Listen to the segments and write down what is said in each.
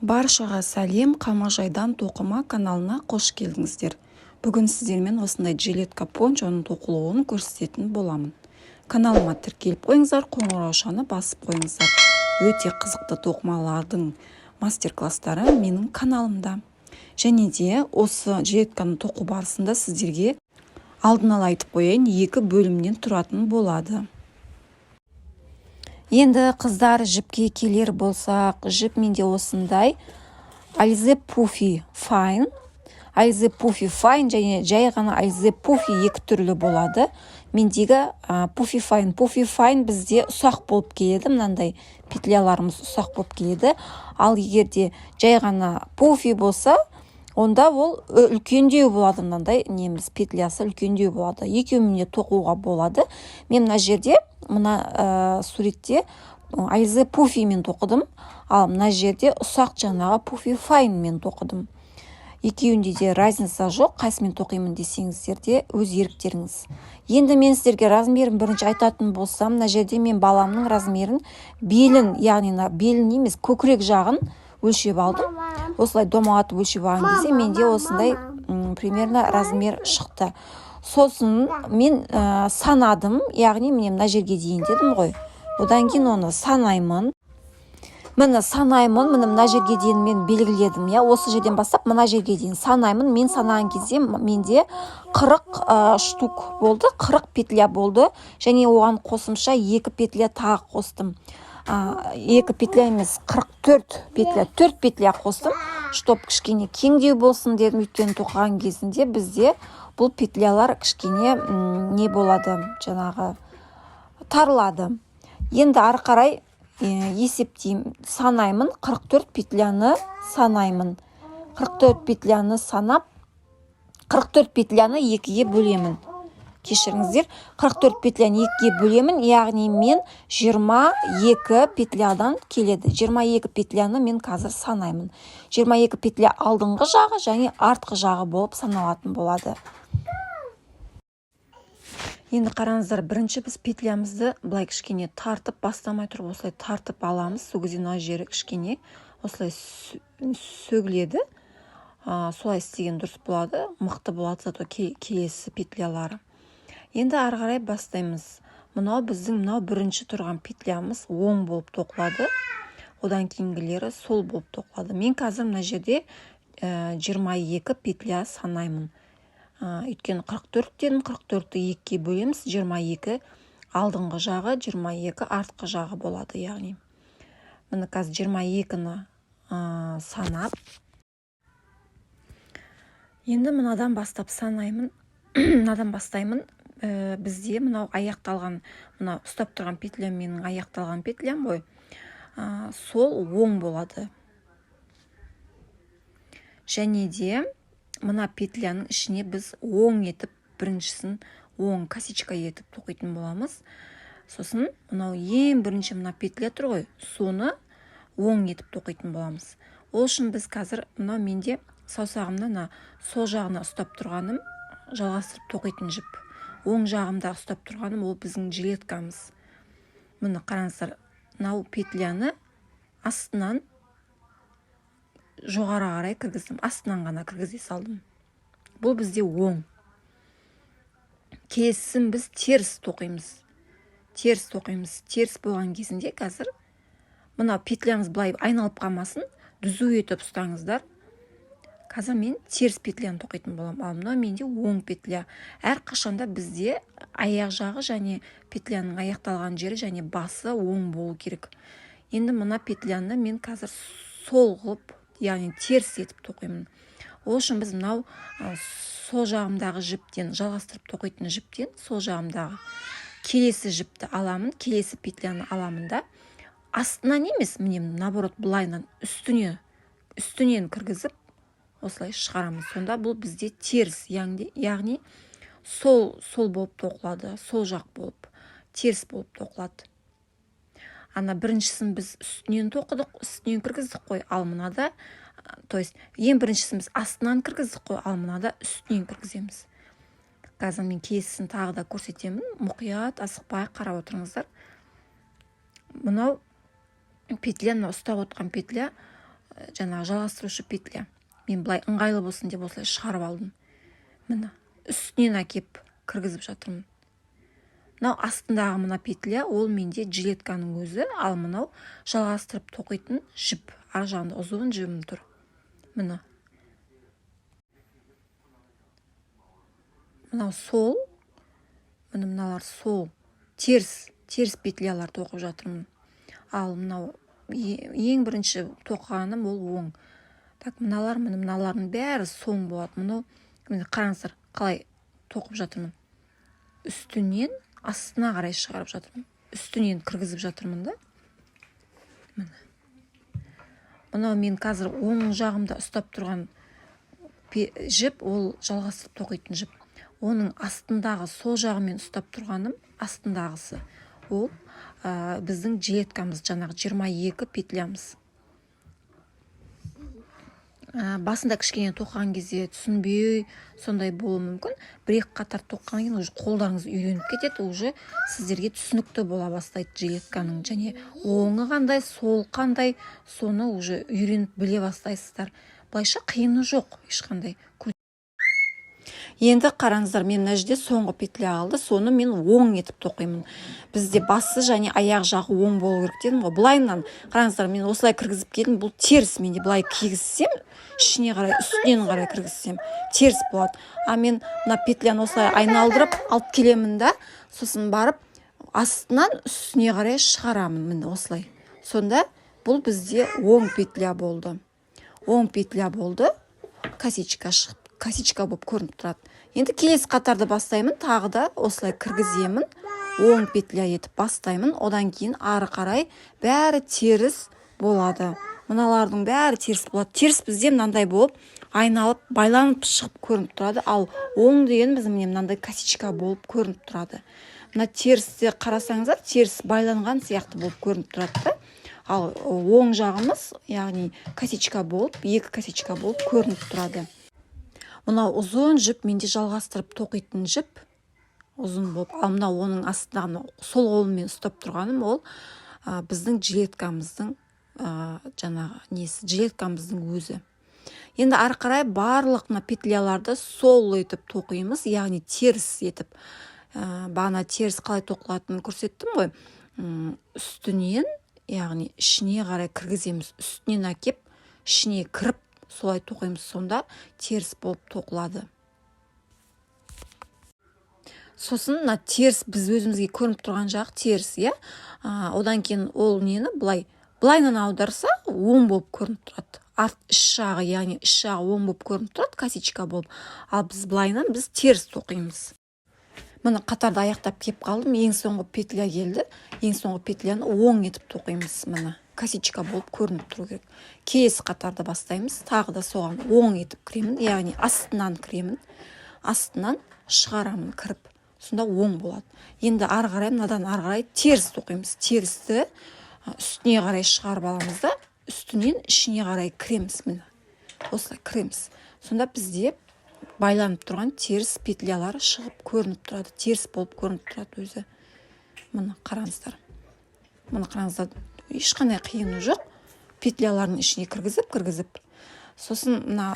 Баршаға сәлем, Қамажайдан тоқыма каналына қош келдіңіздер. Бүгін сіздермен осындай жилетка пончоның тоқылуын көрсететін боламын. Каналыма тіркеліп қойыңыздар, қоңыраушаны басып қойыңыздар. Өте қызықты тоқымалардың мастер-класстары менің каналымда. Және де осы жилетканы тоқу барысында сіздерге алдын ала айтып қояйын, 2 бөлімнен тұратын болады. Енді қыздар жіпке келер болсақ, жіп менде осындай Alize Puffy Fine. Alize Puffy Fine және жай ғана Alize Puffy екі түрлі болады. Мендегі Puffy Fine бізде ұсақ болып келеді, мынандай петляларымыз ұсақ болып келеді. Ал егерде жай ғана Puffy болса, онда ол үлкендеу болады, мынандай неміз петлясы үлкендеу болады. Екеуіне тоқуға болады. Мен мына жерде мына суретте Alize Puffy мен тоқыдым, ал мына жерде ұсақ жаңағы Puffy Fine мен тоқыдым. Екеуінде де разница жоқ, қайсымен тоқимын десеңіздер де өз еріктеріңіз. Енді мен сіздерге размерін бірінші айтатын болсам, мына жерде мен баламның размерін белін, яғни белін емес, көкірек жағын өлшеп алдым. Осылай домалатып өлшеп алған кезде менде осындай примерно размер шықты. Сосын мен санадым, яғни мына жерге дейін дедім ғой. Одан кейін оны санаймын. Мына жерге дейін мен белгіледім. Осы жерден бастап мына жерге дейін санаймын. Мен санаған кезде менде 40 штук болды, 40 петля болды. Және оған қосымша 2 петля тағы қостым. 2 петля емес, 44 петля, 4 петля қостым. Чтоб кішкене кеңдеу болсын дедім, өйткені тоқыған кезінде бізде бұл петлялар кішкене не болады, жаңағы тарылады. Енді ары қарай есептеймін, санаймын, 44 петляны санаймын. 44 петляны санап, 44 петляны 2-ге бөлемін. Кешіріңіздер, 44 петляны 2-ге бөлемін, яғни мен 22 петлядан келеді. 22 петляны мен қазір санаймын. 22 петля алдыңғы жағы және артқы жағы болып саналатын болады. Енді қараңыздар, бірінші біз петлямызды былай кішкене тартып, бастамай тұрып осылай тартып аламыз. Сол кезде мына жері кішкене осылай сөгіледі. Солай істеген дұрыс болады, мықты болады зато келесі петлялары. Енді ары қарай бастаймыз. Біздің бірінші тұрған петлямыз оң болып тоқылады. Одан кейінгілері сол болып тоқылады. Мен қазір мына жерде 22 петля санаймын. Өйткені 44 дедім, 44-ті 2-ге бөлеміз, 22 алдыңғы жағы, 22 артқы жағы болады, яғни. Міне қазір 22-ні санап. Енді мынадан бастап санаймын. Мынадан бастаймын. Бізде мынау аяқталған, мына ұстап тұрған петля менің аяқталған петлям ғой. Сол оң болады. Және де мына петляның ішіне біз оң етіп, біріншісін оң косичка етіп тоқитын боламыз. Сосын мынау ең бірінші мына петля тұр ғой, соны оң етіп тоқитын боламыз. Ол үшін біз қазір мынау менде саусағымда сол жағына ұстап тұрғаным жалғастырып тоқитын жіп. Оң жағымда ұстап тұрғаным ол біздің жилеткамыз. Мұны қараңыздар, мынау петляны астынан жоғары қарай кіргіздім, астынан ғана кіргізе салдым. Бұл бізде оң. Келесісін біз теріс тоқимыз. Теріс болған кезінде қазір мына петлямыз былай айналып қалмасын, дүзу етіп ұстаңыздар. Қазір мен теріс петляны тоқитын болам. Ал мына менде оң петля. Әр қашанда бізде аяқ жағы және петляның аяқталған жері және басы оң болу керек. Енді мына петляны мен қазір сол қылып, яғни теріс етіп тоқимын. Ол үшін біз мынау сол жағымдағы жіптен, жалғастырып тоқитын жіптен, сол жағымдағы келесі жіпті аламын, келесі петляны аламын да, астынан емес, наоборот, былайынан үстінен кіргізіп, осылай шығарамыз. Сонда бұл бізде теріс, яғни сол болып тоқылады, сол жақ болып, теріс болып тоқылады. Біріншісін біз үстінен тоқыдық, үстінен кіргіздік қой, ал мынада, то есть ең біріншісін біз астынан кіргіздік қой, ал мынада үстінен кіргіземіз. Қазір мен келесісін тағы да көрсетемін, мұқият, асықпай қарап отырыңыздар. Мынау петля, ұстап отқан петля жаңағы жалғастырушы петля. Мен былай ыңғайлы болсын деп осылай шығарып алдым. Міне үстінен әкеп кіргізіп жатырмын. Мынау астындағы мына петля ол менде жилетканың өзі, ал мынау жалғастырып тоқитын жіп. Ар жағында ұзын жібім тұр. Міне. Мынау сол. Міне мыналар сол. Теріс петлялар тоқып жатырмын. Ал мынау ең бірінші тоқығаным ол оң. Так, мыналар, мыналардың бәрі соң болады. Мынау, қараңыздар, қалай тоқып жатырмын. Үстінен астына қарай шығарып жатырмын. Үстінен кіргізіп жатырмын да. Мынау мен қазір оң жағымда ұстап тұрған жіп, ол жалғастырып тоқитын жіп. Оның астындағы сол жағымен ұстап тұрғаным, астындағысы. Ол біздің жилеткамыз, жаңағы 22 петлямыз. Басында кішкене тоқыған кезде түсінбей сондай болуы мүмкін. Бір-екі қатар тоққан кейін уже қолдарыңыз үйреніп кетеді, уже сіздерге түсінікті бола бастайды жилетканың. Және оңы қандай, сол қандай, соны уже үйреніп біле бастайсыздар. Былайша қиыны жоқ ешқандай. Енді қараңыздар, мен мына жерде соңғы петля қалды, соны мен оң етіп тоқимын. Бізде басы және аяқ жағы оң болу керек дедім ғой. Былайынан қараңыздар, мен осылай кіргізіп келдім, бұл теріс. Менде былай кигізсем, ішіне қарай, үстінен қарай кіргізсем, теріс болады. А мен мына петляны осылай айналдырып алып келемін да, сосын барып астынан үстіне қарай шығарамын, міне осылай. Сонда бұл бізде оң петля болды. Оң петля болды, косичка шығып. Косичка болып көрініп тұрады. Енді келесі қатарды бастаймын, тағы да осылай кіргіземін, оң петля етіп бастаймын. Одан кейін ары қарай бәрі теріс болады. Мыналардың бәрі теріс болады. Теріс бізде мынандай болып айналып байланып шығып көрініп тұрады. Ал оң деген біздің мынандай косичка болып көрініп тұрады. Мына терісте қарасаңыздар, теріс байланған сияқты болып көрініп тұрады. Ал оң жағымыз, яғни косичка болып, екі косичка болып көрініп тұрады. Мынау ұзын жіп, менде жалғастырып тоқитын жіп, ұзын болып. Ал мынау оның астындағы сол қолыммен ұстап тұрғаным, ол біздің жилеткамыздың жилеткамыздың өзі. Енді ары қарай барлық петляларды сол етіп тоқимыз, яғни теріс етіп. Бағана теріс қалай тоқылатынын көрсеттім ғой. Үстінен, яғни ішіне қарай кіргіземіз. Үстінен әкеп, ішіне кіріп солай тоқимыз, сонда теріс болып тоқылады. Сосын теріс біз өзімізге көрініп тұрған жақ теріс, иә. Одан кейін ол нені былайынан аударса оң болып көрініп тұрады. Арт іш жағы, яғни іш жағы оң болып көрініп тұрады, косичка болып. Ал біз былайынан біз теріс тоқимыз. Міне қатарды аяқтап кеп қалдым, ең соңғы петля келді. Ең соңғы петляны оң етіп тоқимыз, міне. Косичка болып көрініп тұру керек. Келесі қатарды бастаймыз. Тағы да соған оң етіп кіремін, яғни астынан кіремін. Астынан шығарамын кіріп. Сонда оң болады. Енді ары қарай, мынадан ары қарай теріс тоқимыз. Терісті үстіне қарай шығарып аламыз да, үстінен ішіне қарай кіреміз, міне. Осылай кіреміз. Сонда бізде байланып тұрған теріс петлялары шығып көрініп тұрады. Теріс болып көрініп тұрады өзі. Міне қараңыздар. Міне қараңыздар. Ешқандай қиыны жоқ. Петлялардың ішіне кіргізіп. Сосын мына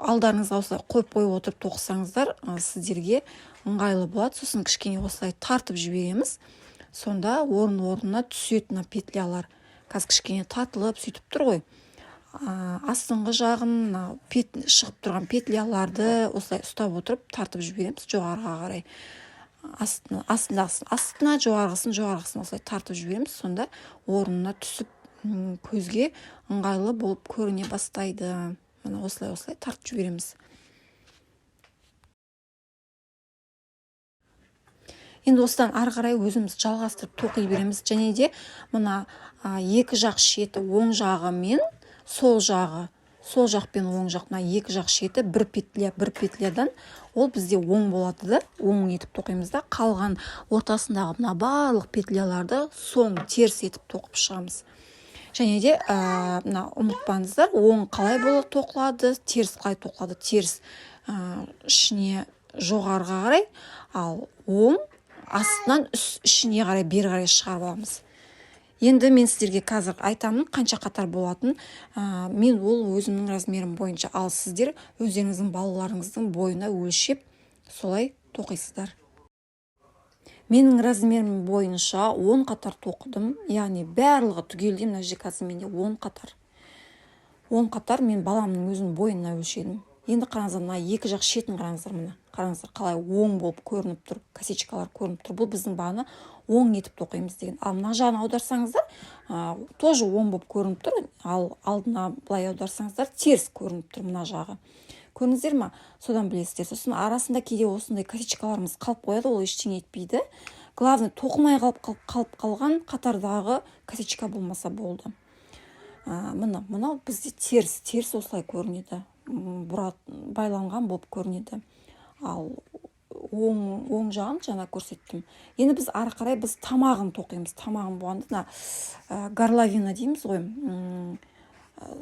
алдарыңызға осылай қойып отырып тоқысаңыздар, сіздерге ыңғайлы болады. Сосын кішкене осылай тартып жібереміз. Сонда орнына түсетін петлялар. Қазір кішкене тартылып сөйтіп тұр ғой. Астыңғы жағын шығып тұрған петляларды осылай ұстап отырып тартып жібереміз жоғарыға қарай. Астына жоғарғысын осылай тартып жібереміз. Сонда орнына түсіп көзге ыңғайлы болып көріне бастайды. Мына осылай тартып жібереміз. Енді осыдан ары қарай өзіміз жалғастырып тоқи береміз. Және де мына екі жақ шеті, оң жағы мен сол жағы, сол жақ пен оң жағына екі жақ шеті бір петлядан ол бізде оң болады да, оң етіп тоқимыз да, қалған ортасындағы мына барлық петляларды соң теріс етіп тоқып шығамыз. Және де мына ұмытпаңыздар, оң қалай болып тоқылады, теріс қалай тоқылады. Теріс ішіне жоғарыға қарай, ал оң астынан ішіне қарай бері қарай шығарып аламыз. Енді мен сіздерге қазір айтамын қанша қатар болатын. Мен ол өзімнің размерім бойынша, ал сіздер өздеріңіздің балаларыңыздың бойына өлшеп солай тоқисыздар. Менің размерім бойынша 10 қатар тоқыдым, яғни барлығы түгелдей мына жерде қазір менде 10 қатар. 10 қатар мен баламның өзінің бойына өлшедім. Енді қараңыздар, мына екі жақ шетін қараңыздар, мына. Қараңыздар, қалай оң болып көрініп тұр, косичкалар көрініп тұр. Бұл біздің бағана оң етіп тоқимыз деген. Ал мына жағын аударсаңыздар, тоже оң болып көрініп тұр, ал алдына былай аударсаңыздар, теріс көрініп тұр мына жағы. Көрдіңіздер ма? Содан білесіздер. Сосын арасында кейде осындай косичкаларымыз қалып қояды, ол ештеңе етпейді. Главное, тоқымай қалып қалған қатардағы косичка болмаса болды. Мынау бізде теріс осылай көрінеді, байланған болып көрінеді. Ал оң жағын жаңа көрсеттім. Енді біз ары қарай біз тамағын тоқимыз. Тамағын болғанда горловина дейміз ғой,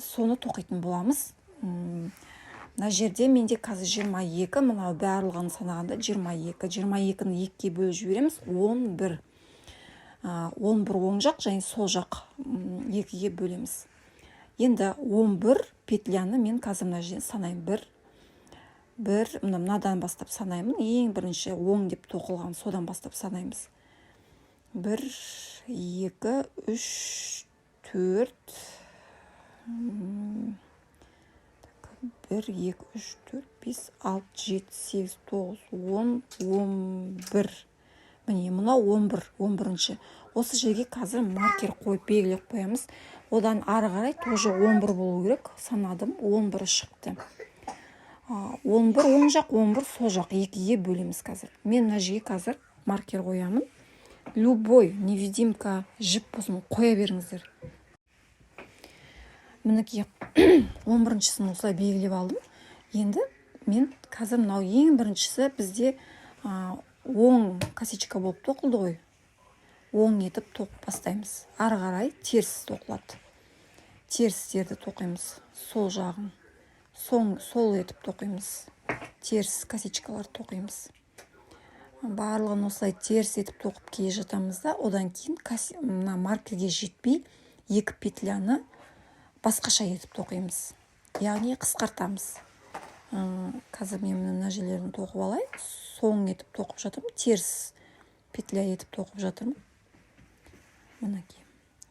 соны тоқитын боламыз. Мына жерде менде қазір 22, мынау барлығын санағанда 22. 22-ні 2-ге бөліп жібереміз, 11. 11 оң жақ және сол жақ 2-ге бөлеміз. Енді 11 петляны мен қазір мына жерден санаймын. Мынадан бастап санаймын. Ең бірінші оң деп тоқылған, содан бастап санаймыз. 1, 2, 3, 4, 1, 2, 3, 4, 5, 6, 7, 8, 9, 10, 11. Міне, мынау 11-ші. Осы жерге қазір маркер қойып белгілеп қоямыз. Одан ары қарай тоже 11 болу керек. Санадым, 11 шықты. 11 оң жақ, 11 сол жақ, 2-ге бөлеміз қазір. Мен мына жерге қазір маркер қоямын. Любой невидимка жіп болсын қоя беріңіздер. Мінекей 11-шісін осылай белгілеп алдым. Енді мен қазір мынау ең біріншісі бізде оң косичка болып тоқылды ғой. Оң етіп тоқып бастаймыз. Ары қарай теріс тоқылады. Терістерді тоқимыз. Сол жағын. Сол етіп тоқимыз. Теріс косичкалар тоқимыз. Барлығын осылай теріс етіп тоқып келе жатамыз да, одан кейін мына маркерге жетпей 2 петляны басқаша етіп тоқимыз. Яғни қысқартамыз. Қазір мен мына жерлерін тоқып алайын. Соң етіп тоқып жатырмын. Теріс петля етіп тоқып жатырмын. Мінекей.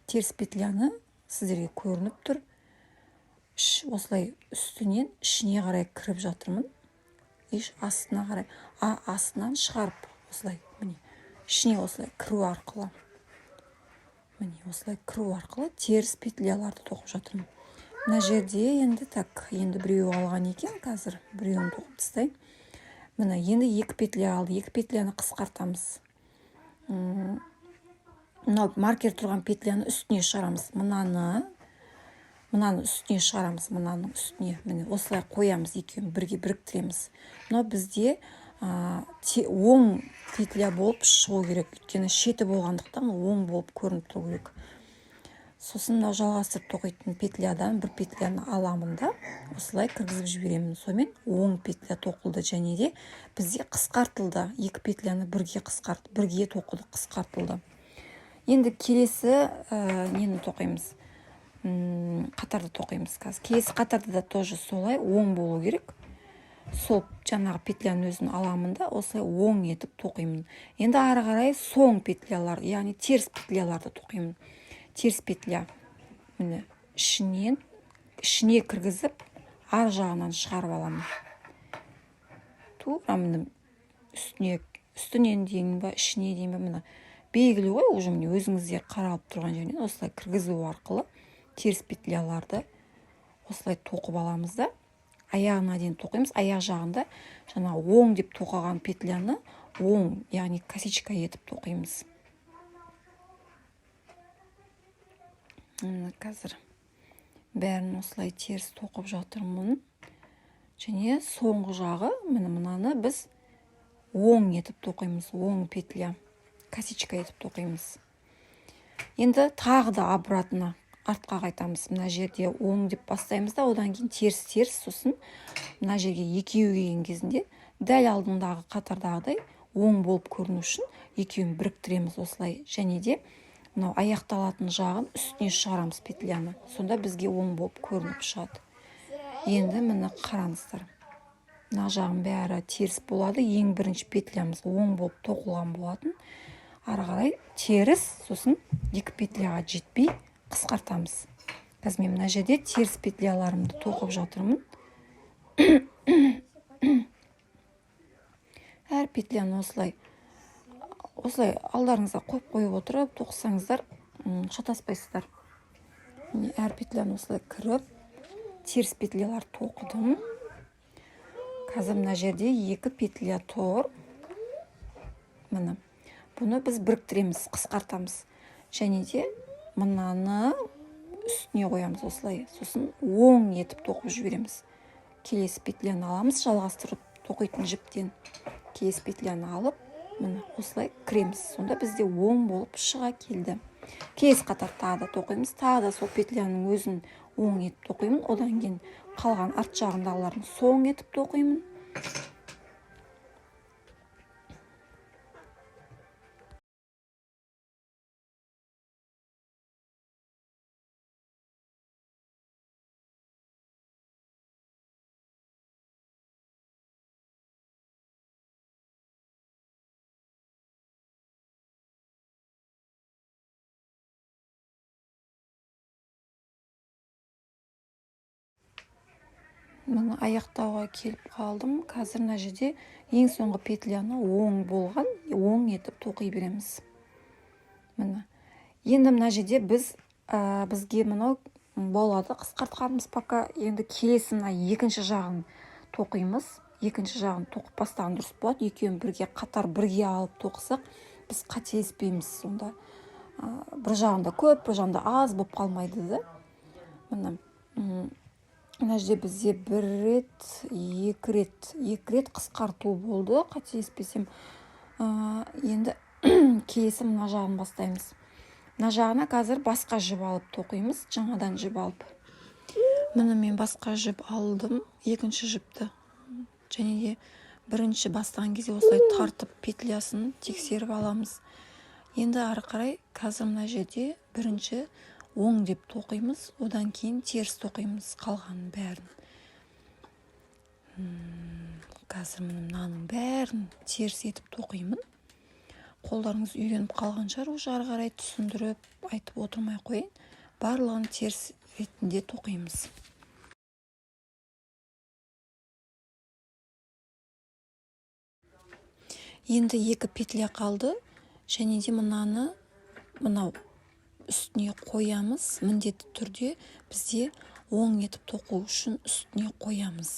Теріс петляны сіздерге көрініп тұр. Осылай үстінен ішіне қарай кіріп жатырмын. Астына қарай, астынан шығарып осылай, міне, ішіне осылай кіру арқылы. Міне, осылай кіру арқылы теріс петляларды тоқып жатырмын. Мына жерде енді біреу алған екен, қазір біреуін тоқып тастайын. Міне, енді 2 петля алды. 2 петляны қысқартамыз. Мынау маркер тұрған петляны үстіне шығарамыз. Мынаны үстіне шығарамыз, мынаның үстіне. Міне, осылай қоямыз, екеуін бірге біріктіреміз. Мынау бізде оң петля болып шығу керек. Өйткені шеті болғандықтан оң болып көрініп тұру керек. Сосын мынау жалғастырып тоқитын петлядан бір петляны аламын да, осылай кіргізіп жіберемін. Сонымен оң петля тоқылды, және де бізде қысқартылды. 2 петляны бірге тоқылды, қысқартылды. Енді келесі нені тоқимыз? Қатарды тоқимыз қазір. Келесі қатарды да тоже солай оң болу керек. Сол жаңағы петляның өзін аламын да, осылай оң етіп тоқимын. Енді ары қарай соң петлялар, яғни теріс петляларды тоқимын. Теріс петля, міне, ішіне кіргізіп, ар жағынан шығарып аламын. Тура міне, үстінен дейін ба, ішіне дейін ба, міне, белгілі ғой, уже міне өзіңіздер қаралып тұрған жерінен осылай кіргізу арқылы теріс петляларды осылай тоқып аламыз да, аяғына дейін тоқимыз. Аяқ жағында жаңа оң деп тоқыған петляны оң, яғни косичка етіп тоқимыз. Қазір бәрін осылай теріс тоқып жатырмын. Және соңғы жағы, мынаны біз оң етіп тоқимыз. Оң петля, косичка етіп тоқимыз. Енді тағы да обратно артқа қайтамыз. Мына жерде оң деп бастаймыз да, одан кейін теріс, сосын мына жерге екеуі келген кезінде дәл алдындағы қатардағыдай оң болып көріну үшін екеуін біріктіреміз осылай. Және де мынау аяқталатын жағын үстіне шығарамыз петляны. Сонда бізге оң болып көрініп шығады. Енді міне қараңыздар. Мына жағын бәрі теріс болады. Ең бірінші петлямыз оң болып тоқылған болатын. Ары қарай теріс, сосын екі петляға жетпей қысқартамыз. Қазір мен мына жерде теріс петляларымды тоқып жатырмын. Әр петляны осылай алдарыңызға қойып отырып тоқысаңыздар шатаспайсыздар. Әр петляны осылай кіріп, теріс петлялар тоқыдым. Қазір мына жерде екі петля тұр. Міне, бұны біз біріктіреміз, қысқартамыз. Және де мынаны үстіне қоямыз осылай. Сосын оң етіп тоқып жібереміз. Келесі петляны аламыз, жалғастырып тоқитын жіптен. Келесі петляны алып, міне осылай кіреміз. Сонда бізде оң болып шыға келді. Келесі қатар тағы да тоқимыз. Тағы да сол петляның өзін оң етіп тоқимын. Одан кейін қалған арт жағындағыларын соң етіп тоқимын. Міне аяқтауға келіп қалдым. Қазір мына жерде ең соңғы петляны оң болған, оң етіп тоқи береміз. Міне. Енді мына жерде бізге мынау болады, қысқартқанымыз пока. Енді келесі мына екінші жағын тоқимыз. Екінші жағын тоқып бастаған дұрыс болады. Екеуін бірге қатар бірге алып тоқысақ, біз қателеспейміз. Сонда бір жағында көп, бір жағында аз болып қалмайды да. Міне. Мына жерде бізде бір рет, екі рет қысқарту болды, қателеспесем. Енді келесі мына жағын бастаймыз. Мына жағына қазір басқа жіп алып тоқимыз, жаңадан жіп алып. Міне мен басқа жіп алдым, екінші жіпті. Және де бірінші бастаған кезде осылай тартып петлясын тексеріп аламыз. Енді ары қарай қазір мына жерде бірінші оң деп тоқимыз, одан кейін теріс тоқимыз қалғанын бәрін. Қазір мынаның бәрін теріс етіп тоқимын. Қолдарыңыз үйреніп қалған шығар, уже ары қарай түсіндіріп айтып отырмай қойын. Барлығын теріс ретінде тоқимыз. Енді екі петля қалды, және де мынау үстіне қоямыз. Міндетті түрде бізде оң етіп тоқу үшін үстіне қоямыз.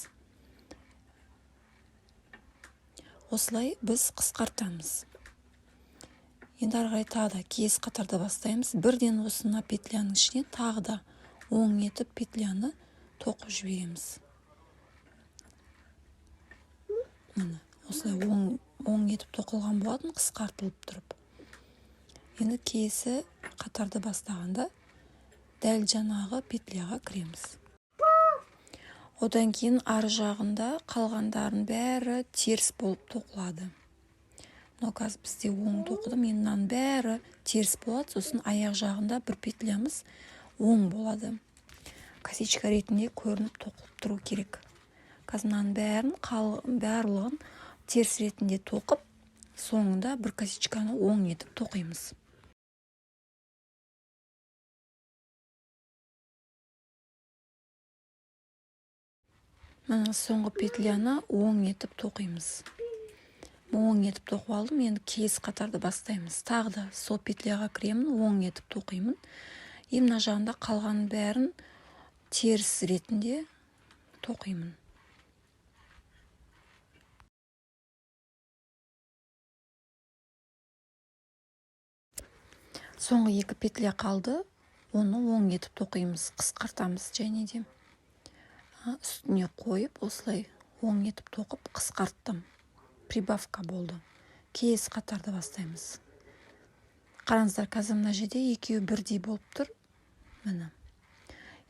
Осылай біз қысқартамыз. Енді ары қарай тағы да келесі қатарда бастаймыз. Бірден осына петляның ішіне тағы да оң етіп петляны тоқып жібереміз. Міне, осылай оң етіп тоқылған болатын, қысқартылып тұрып. Енді келесі қатарды бастағанда дәл жаңағы петляға кіреміз. Одан кейін ар жағында қалғандарын бәрі теріс болып тоқылады. Қазір бізде оң тоқыдым, енді мынаның бәрі теріс болады, сосын аяқ жағында бір петлямыз оң болады. Косичка ретінде көрініп тоқылып тұру керек. Қазір мынаның барлығын теріс ретінде тоқып, соңында бір косичканы оң етіп тоқимыз. Соңғы петляны оң етіп тоқимыз. Оң етіп тоқып алдым, енді келесі қатарды бастаймыз. Тағы да сол петляға кіремін, оң етіп тоқимын. Мына жағында қалған бәрін теріс ретінде тоқимын. Соңғы екі петля қалды, оны оң етіп тоқимыз, қысқартамыз және де. Үстіне қойып, осылай оң етіп тоқып қысқарттым. Прибавка болды. Келесі қатарды бастаймыз. Қараңыздар, қазір мына жерде екеуі бірдей болып тұр. Міне.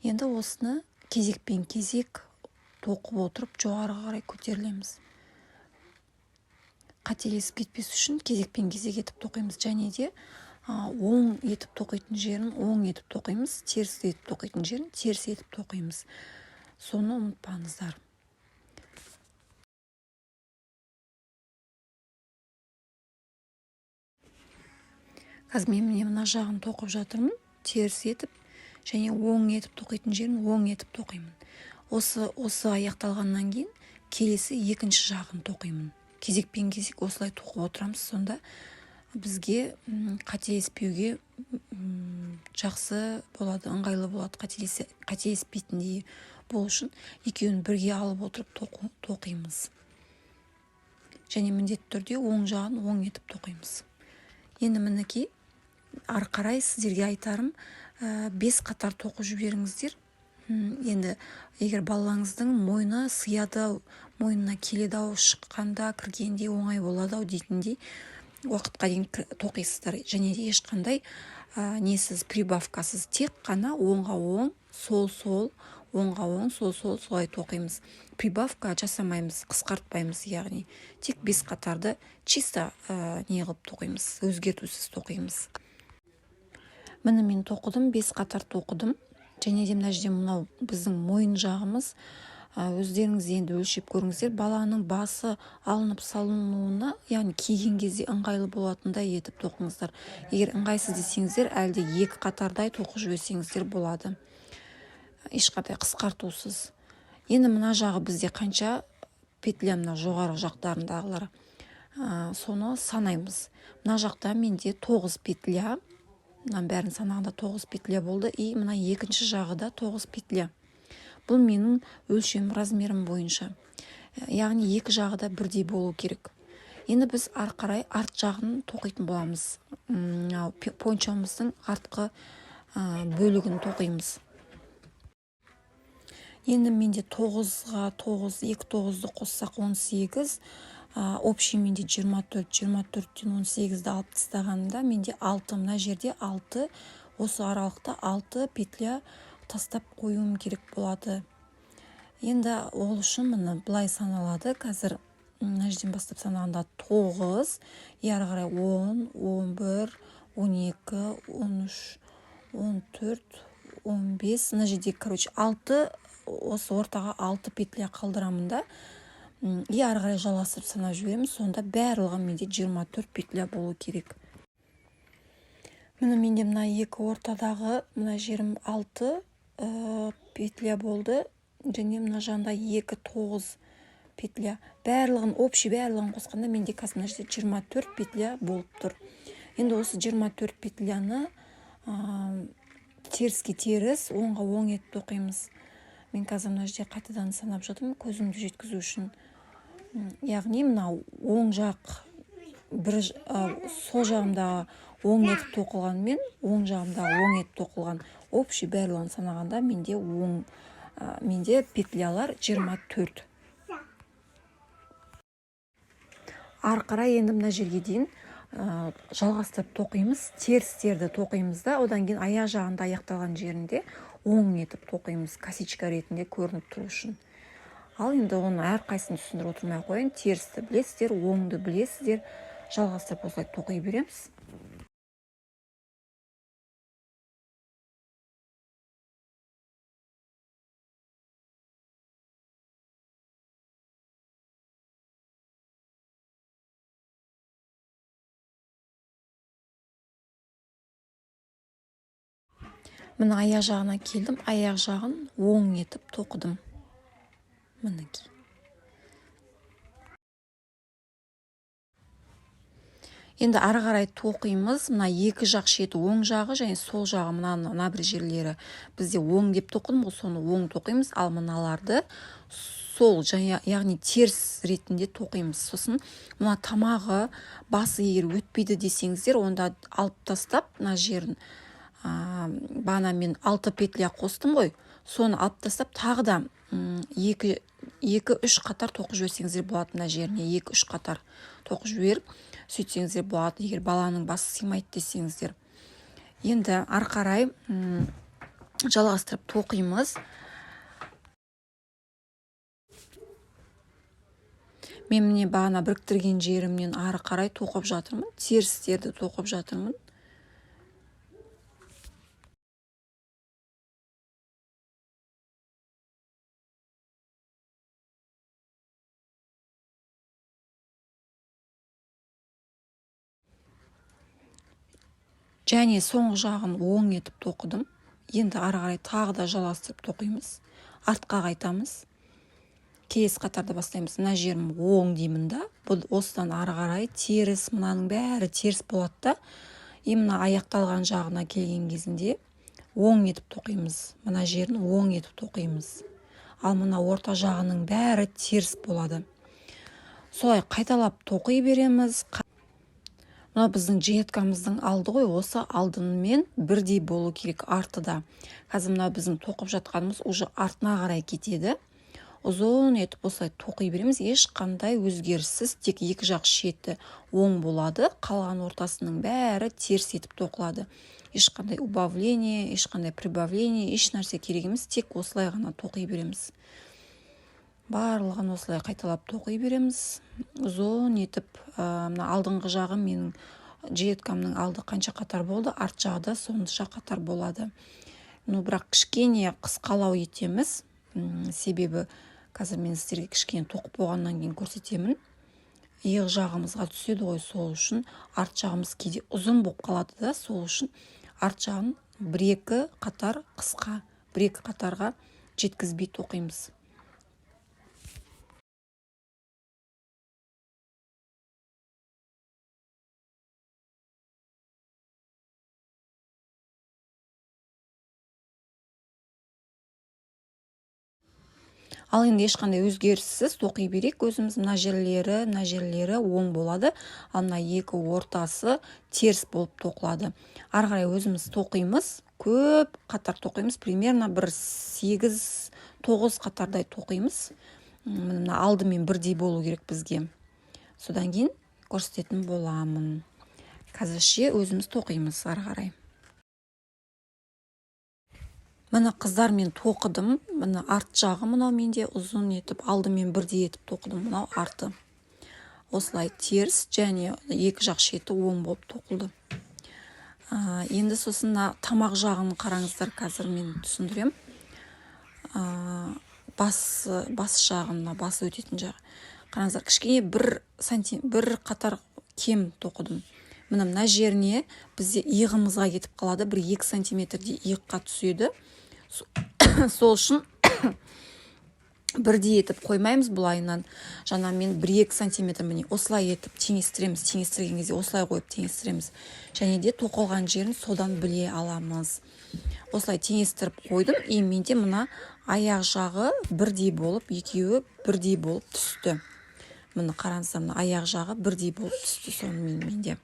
Енді осыны кезекпен кезек тоқып отырып жоғарыға қарай көтерілеміз. Қателесіп кетпес үшін кезекпен кезек етіп тоқимыз. Және де оң етіп тоқитын жерін оң етіп тоқимыз, теріс етіп тоқитын жерін теріс етіп тоқимыз. Соны ұмытпаңыздар. Қазір мен мына жағын тоқып жатырмын, теріс етіп, және оң етіп тоқитын жерін оң етіп тоқимын. Осы аяқталғаннан кейін келесі екінші жағын тоқимын. Кезекпен кезек осылай тоқып отырамыз, сонда бізге қателеспеуге жақсы болады, ыңғайлы болады, қателеспейтіндей болу үшін екеуін бірге алып отырып тоқимыз. Және міндетті түрде оң жағын оң етіп тоқимыз. Енді мінекей, ары қарай сіздерге айтарым, 5 қатар тоқып жіберіңіздер. Енді егер балаңыздың мойны сыяды, мойнына келеді шыққанда, кіргенде оңай болады дейтіндей уақытқа дейін тоқисыздар. Және де ешқандай несіз, прибавкасыз, тек қана оңға оң, сол, оңға оң, сол, солай тоқимыз. Прибавка жасамаймыз, қысқартпаймыз, яғни тек 5 қатарды чисто не қылып тоқимыз, өзгертусіз тоқимыз. Міне мен тоқыдым, 5 қатар тоқыдым. Және де мына жерде мынау біздің мойын жағымыз. Өздеріңіз енді өлшеп көріңіздер, баланың басы алынып салынуына, яғни киген кезде ыңғайлы болатындай етіп тоқыңыздар. Егер ыңғайсыз десеңіздер, әлде 2 қатардай тоқып жіберсеңіздер болады. Ешқандай қысқартусыз. Енді мына жағы бізде қанша петля, мына жоғары жақтарындағылар, соны санаймыз. Мына жақта менде 9 петля, мына бәрін санағанда 9 петля болды, и мына екінші жағы да 9 петля. Бұл менің өлшем размерім бойынша. Яғни екі жағы да бірдей болу керек. Енді біз ары қарай арт жағын тоқитын боламыз. Пончомыздың артқы бөлігін тоқимыз. Енді менде 9-ға 9, 2 9-ды қоссақ 18, общий менде 24, 24-тен 18-ді алып тастағанда менде 6, мына жерде 6, осы аралықта 6 петля тастап қоюым керек болады. Енді ол үшін міне былай саналады. Қазір мына жерден бастап санағанда 9, ары қарай 10, 11, 12, 13, 14, 15, мына жерде, 6, осы ортаға 6 петля қалдырамын да, ары қарай жалғастырып санап жіберемін. Сонда барлығы менде 24 петля болу керек. Міне менде мына екі ортадағы мына жерім 6 петля болды. Және мына жағында 2 9 петля. Барлығын, общий барлығын қосқанда менде қазір мына жерде 24 петля болып тұр. Енді осы 24 петляны теріске теріс, оңға оң етіп тоқимыз. Мен қазір мына жерде қайтадан санап жатырмын, көзімді жеткізу үшін. Яғни мына оң жақ, сол жағымдағы оң етіп тоқылғанмен, оң жағымдағы оң етіп тоқылған общий барлығын санағанда менде петлялар 24. Ары қарай енді мына жерге дейін жалғастырып тоқимыз, терістерді тоқимыз да, одан кейін аяқ жағында аяқталған жерінде оң етіп тоқимыз, косичка ретінде көрініп тұру үшін. Ал енді оны әрқайсысын түсіндіріп отырмай қояйын. Терісті білесіздер, оңды білесіздер. Жалғастырып осылай тоқи береміз. Міне аяқ жағына келдім, аяқ жағын оң етіп тоқыдым. Мінекей. Енді ары қарай тоқимыз. Мына екі жақ шеті, оң жағы және сол жағы, мына бір жерлері бізде оң деп тоқыдым, соны оң тоқимыз, ал мыналарды сол, яғни теріс ретінде тоқимыз. Сосын мына тамағы, басы егер өтпейді десеңіздер, онда алып тастап, мына жерін, бағана мен 6 петля қостым ғой, соны алып тастап, тағы да 2-3 қатар тоқып жіберсеңіздер болады. Мына жеріне 2-3 қатар тоқып жіберіп, сөйтсеңіздер болады, егер баланың басы сыймайды десеңіздер. Енді ары қарай жалғастырып тоқимыз. Мен міне бағана біріктірген жерімнен ары қарай тоқып жатырмын, терістерді тоқып жатырмын. және соңғы жағын оң етіп тоқыдым. Енді ары қарай тағы да жалғастырып тоқимыз. Артқа қайтамыз. Келесі қатарда бастаймыз. Мына жерім оң деймін да. Бұл осыдан ары қарай теріс, мынаның бәрі теріс болады да. Мына аяқталған жағына келген кезінде оң етіп тоқимыз. Мына жерін оң етіп тоқимыз. Ал мына орта жағының бәрі теріс болады. Солай қайталап тоқи береміз. Мына біздің жеткамыздың алды ғой, осы алдымен бірдей болу керек арты да. Қазір мына біздің тоқып жатқанымыз уже артына қарай кетеді. Ұзын етіп осылай тоқи береміз. Ешқандай өзгеріссіз, тек екі жақ шеті оң болады. Қалған ортасының бәрі теріс етіп тоқылады. Ешқандай убавление, ешқандай прибавление, еш нәрсе керек емес, тек осылай ғана тоқи береміз. Барлығын осылай қайталап тоқи береміз. Ұзын етіп, мына алдыңғы жағы менің жеткамның алды қанша қатар болды, арт жағы да сонша қатар болады. Бірақ кішкене қысқалау етеміз. Себебі қазір мен сіздерге кішкене тоқып болғаннан кейін көрсетемін. Иық жағымызға түседі ғой, сол үшін арт жағымыз кейде ұзын болып қалады да, сол үшін арт жағын бір-екі қатар қысқа, бір-екі қатарға жеткізбей тоқимыз. Ал енді ешқандай өзгеріссіз тоқи берейік. Өзіміз мына жерлері оң болады. Ал мына екі ортасы теріс болып тоқылады. Ары қарай өзіміз тоқимыз. Көп қатар тоқимыз. Примерно бір 8-9 қатардай тоқимыз. Мына алдымен бірдей болу керек бізге. Содан кейін көрсететін боламын. Қазірше өзіміз тоқимыз ары қарай. Мына қыздар мен тоқыдым. Мына арт жағы мынау менде ұзын етіп, алдымен бірдей етіп тоқыдым. Мынау арты. Осылай теріс және екі жақ шеті оң болып тоқылды. Енді сосын тамақ жағын қараңыздар, қазір мен түсіндірем. Бас жағын, бас өтетін жағы. Қараңыздар, кішкене бір қатар кем тоқыдым. Мына жеріне бізде иығымызға кетіп қалады. 1-2 сантиметрде иыққа түседі. Сол үшін бірдей етіп қоймаймыз бұлайынан. Жаңа мен 1-2 сантиметр міне осылай етіп теңестіреміз. Теңестірген кезде осылай қойып теңестіреміз. Және де тоқылған жерін содан біле аламыз. Осылай теңестіріп қойдым. Менде мына аяқ жағы бірдей болып, екеуі бірдей болып түсті. Мына қараңыздар, мына аяқ жағы бірдей болып түсті сонымен менде.